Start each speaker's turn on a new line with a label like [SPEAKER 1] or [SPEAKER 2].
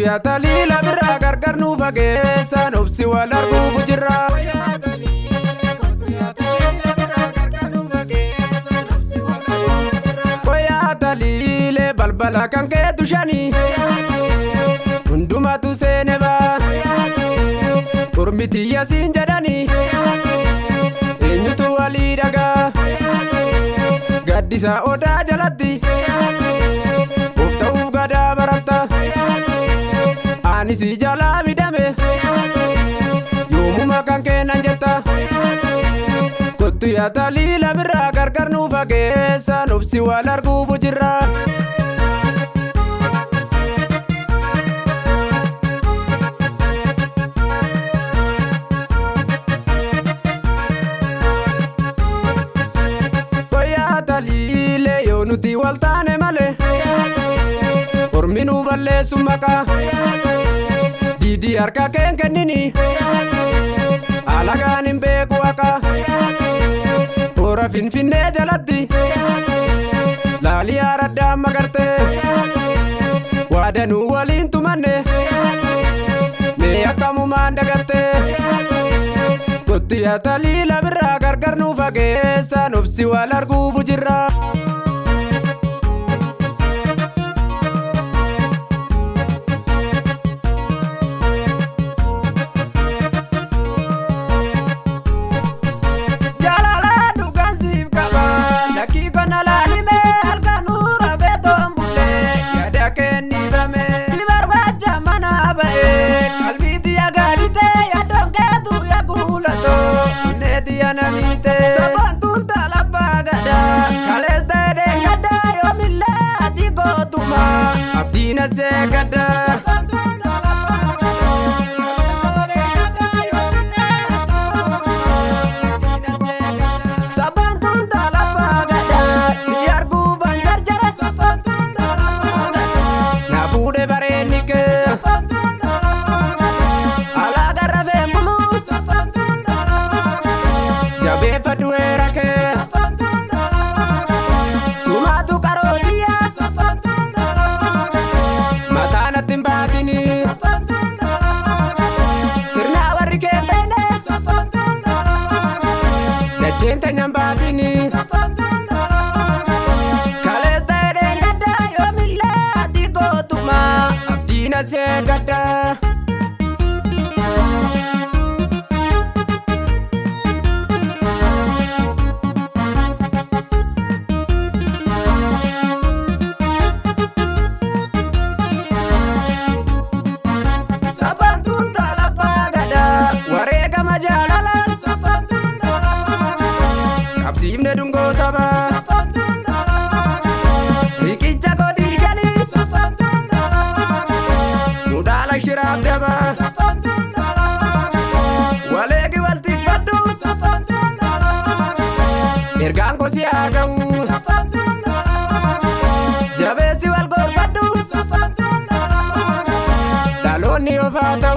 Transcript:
[SPEAKER 1] yaa taliila biraa gargar nu fageessan obsi wal arguuf jirra. Koyaa taliilee balbala kan keetu shanii hundumatu seene baa kormitiyya siin jedhanii eenyutu walii dhagaa gaddisa odaa jalatti of ta'uu gadaa baratta ani si jalaa midhame yoomuma kan kennan jetta kottu yaa taliila biraa gargar nu fageessan obsi wal arguuf jirra. Taliilee yoo nuti wal taane malee ormi nu balleessu maqaa diidii harka keen kennini alagaan hin beeku haqaa toora finfinnee jalatti laalii haaradhaan magartee waadanuu waliin tumanne mee akkamumaan dagattee kottu yaa taliila biraa gargar nu fageessan obsi wal arguuf jirra. Sabantun talabaa gadaa kalees ta'ee gadaa yoomillee ati gootuma abdiin asee gadaa. Sabantun talabaa gadaa si arguufan jarjara na fuudhee bareenni kee alaa garra feembuluu jabeeffadhu weera kee sumaatu qarootiyaa mataa natti hin baatini sirna warri kee beene dacheen teenya hin baatini kalees ta'ee gaddaa yoomillee ati gootuma abdiin asee gaddaa. Qabsiifne dungoo sabaa riqicha godhii galii nu dhaala shiraaf dabaa waleegi waltiffadhu ergaan kosii haa ga'u jabeessi wal gorfadhu dhaloonni of haa ta'u.